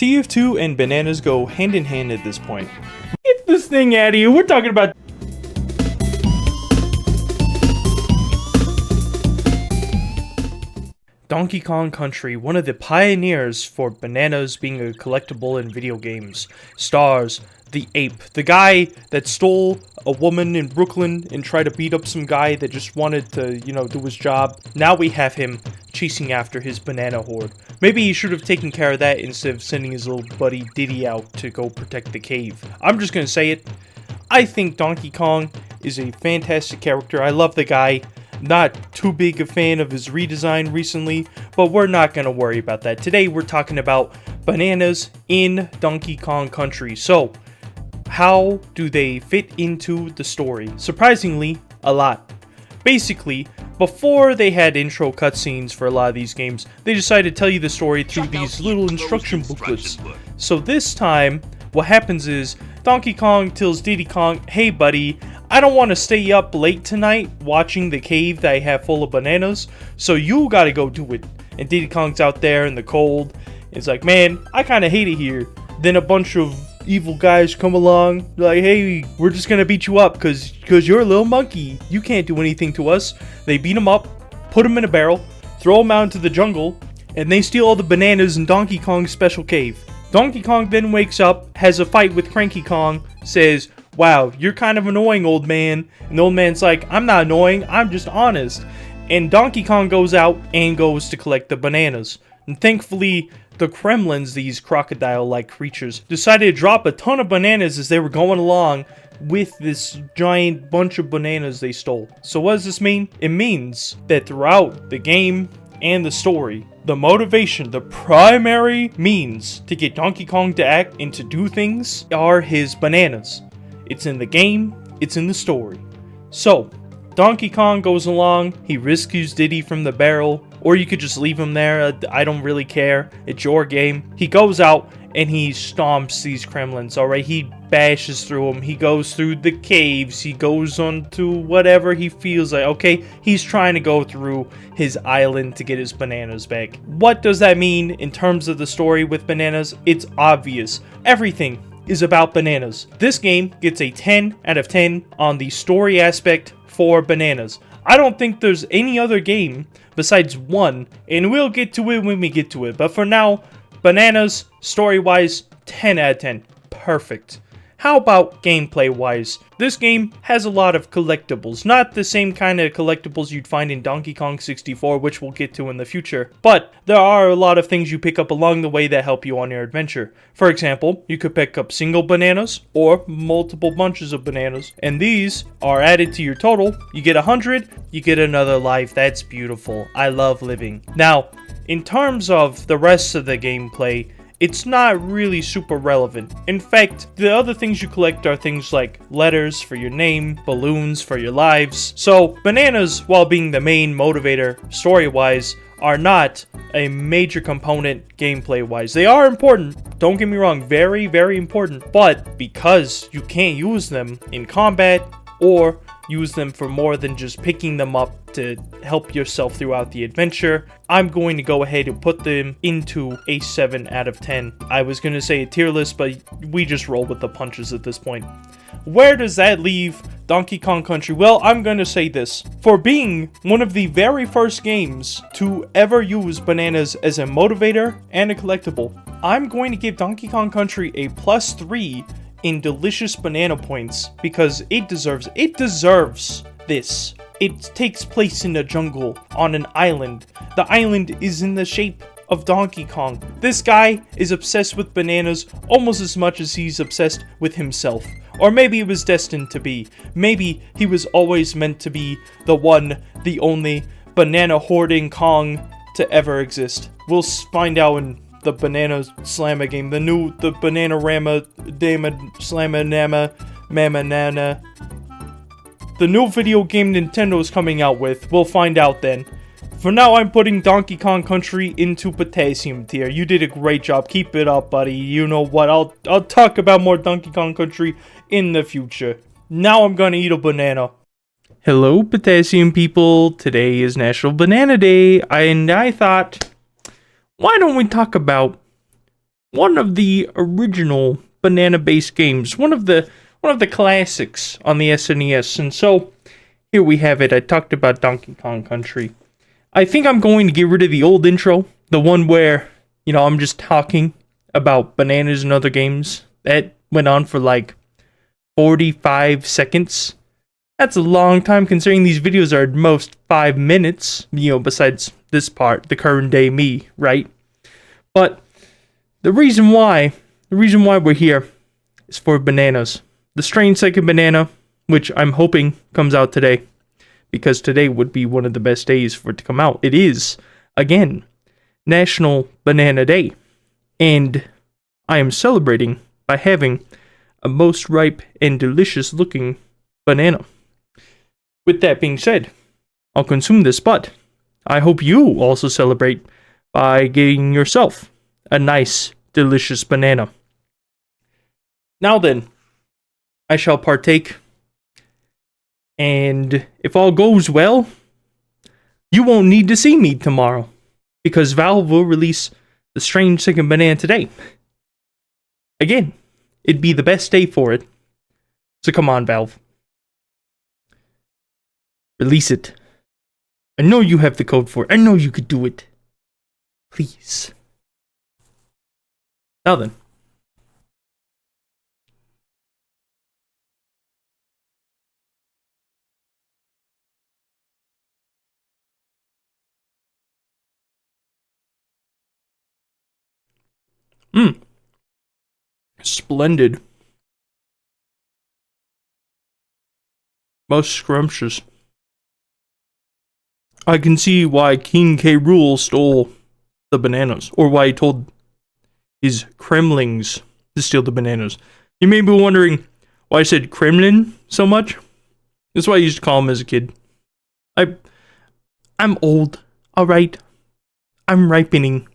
TF2 and bananas go hand in hand at this point. Get this thing out of here. We're talking about Donkey Kong Country, one of the pioneers for bananas being a collectible in video games. Stars the ape, the guy that stole a woman in Brooklyn and tried to beat up some guy that just wanted to, do his job. Now we have him chasing after his banana horde. Maybe he should have taken care of that instead of sending his little buddy Diddy out to go protect the cave. I'm just gonna say it. I think Donkey Kong is a fantastic character. I love the guy. Not too big a fan of his redesign recently, but we're not going to worry about that. Today we're talking about bananas in Donkey Kong Country. So, how do they fit into the story? Surprisingly, a lot. Basically, before they had intro cutscenes for a lot of these games, they decided to tell you the story through these little instruction booklets. So this time, what happens is, Donkey Kong tells Diddy Kong, hey buddy, I don't want to stay up late tonight watching the cave that I have full of bananas, so you gotta go do it. And Diddy Kong's out there in the cold. It's like, man, I kinda hate it here. Then a bunch of evil guys come along, like, hey, we're just gonna beat you up cause you're a little monkey. You can't do anything to us. They beat him up, put him in a barrel, throw him out into the jungle, and they steal all the bananas in Donkey Kong's special cave. Donkey Kong then wakes up, has a fight with Cranky Kong, says, wow, you're kind of annoying, old man. And the old man's like, I'm not annoying, I'm just honest. And Donkey Kong goes out and goes to collect the bananas. And thankfully, the Kremlins, these crocodile-like creatures, decided to drop a ton of bananas as they were going along with this giant bunch of bananas they stole. So what does this mean? It means that throughout the game and the story, the motivation, the primary means to get Donkey Kong to act and to do things are his bananas. It's in the game, it's in the story. So, Donkey Kong goes along, he rescues Diddy from the barrel, or you could just leave him there, I don't really care, it's your game. He goes out and he stomps these Kremlins, alright? He bashes through them, he goes through the caves, he goes on to whatever he feels like, okay? He's trying to go through his island to get his bananas back. What does that mean in terms of the story with bananas? It's obvious. Everything is about bananas. This game gets a 10 out of 10 on the story aspect for bananas. I don't think there's any other game besides one, and we'll get to it when we get to it, but for now, bananas, story-wise, 10 out of 10. Perfect. How about gameplay-wise? This game has a lot of collectibles. Not the same kind of collectibles you'd find in Donkey Kong 64, which we'll get to in the future. But there are a lot of things you pick up along the way that help you on your adventure. For example, you could pick up single bananas or multiple bunches of bananas. And these are added to your total. You get 100, you get another life. That's beautiful. I love living. Now, in terms of the rest of the gameplay, it's not really super relevant. In fact, the other things you collect are things like letters for your name, balloons for your lives. So, bananas, while being the main motivator story-wise, are not a major component gameplay-wise. They are important, don't get me wrong, very, very important. But because you can't use them in combat or use them for more than just picking them up to help yourself throughout the adventure, I'm going to go ahead and put them into a 7 out of 10. I was going to say a tier list, but we just roll with the punches at this point. Where does that leave Donkey Kong Country? Well, I'm going to say this. For being one of the very first games to ever use bananas as a motivator and a collectible, I'm going to give Donkey Kong Country a +3 in delicious banana points because it deserves this. It takes place in the jungle on an island. The island is in the shape of Donkey Kong. This guy is obsessed with bananas almost as much as he's obsessed with himself. Or maybe it was destined to be. Maybe he was always meant to be the one, the only banana hoarding Kong to ever exist. We'll find out in the Banana Slamma game, the Banana Rama Dama Slamma Nama Mama Nana. The new video game Nintendo is coming out with. We'll find out then. For now, I'm putting Donkey Kong Country into potassium tier. You did a great job. Keep it up, buddy. You know what? I'll talk about more Donkey Kong Country in the future. Now I'm gonna eat a banana. Hello, potassium people. Today is National Banana Day, and I thought, why don't we talk about one of the original banana-based games, one of the classics on the SNES. And so here we have it. I talked about Donkey Kong Country. I think I'm going to get rid of the old intro, the one where, I'm just talking about bananas and other games. That went on for like 45 seconds. That's a long time considering these videos are at most 5 minutes, besides this part, the current day me, right? But the reason why we're here is for bananas. The Strange Second Banana, which I'm hoping comes out today, because today would be one of the best days for it to come out. It is, again, National Banana Day, and I am celebrating by having a most ripe and delicious looking banana. With that being said, I'll consume this, but I hope you also celebrate by getting yourself a nice, delicious banana. Now then, I shall partake, and if all goes well, you won't need to see me tomorrow, because Valve will release the Strange Second Banana today. Again, it'd be the best day for it, so come on, Valve. Release it. I know you have the code for it. I know you could do it. Please. Now then. Splendid. Most scrumptious. I can see why King K. Rool stole the bananas, or why he told his Kremlings to steal the bananas. You may be wondering why I said Kremlin so much. That's why I used to call him as a kid. I'm old, alright? I'm ripening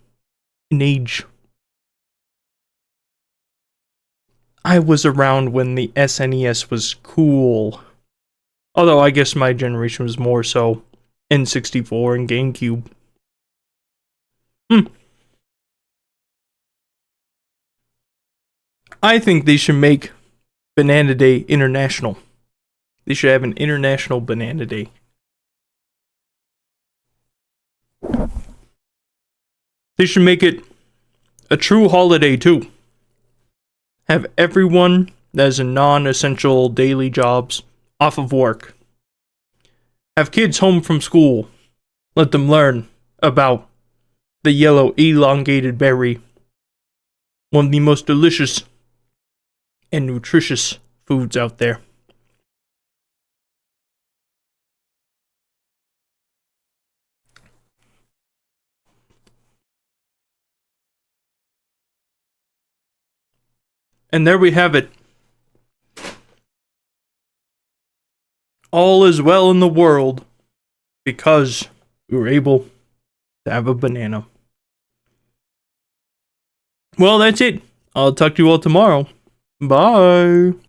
in age. I was around when the SNES was cool. Although I guess my generation was more so N64 and GameCube. I think they should make Banana Day international. They should have an international Banana Day. They should make it a true holiday too. Have everyone that is in non-essential daily jobs off of work. Have kids home from school. Let them learn about the yellow elongated berry. One of the most delicious and nutritious foods out there. And there we have it. All is well in the world because we were able to have a banana. Well, that's it. I'll talk to you all tomorrow. Bye.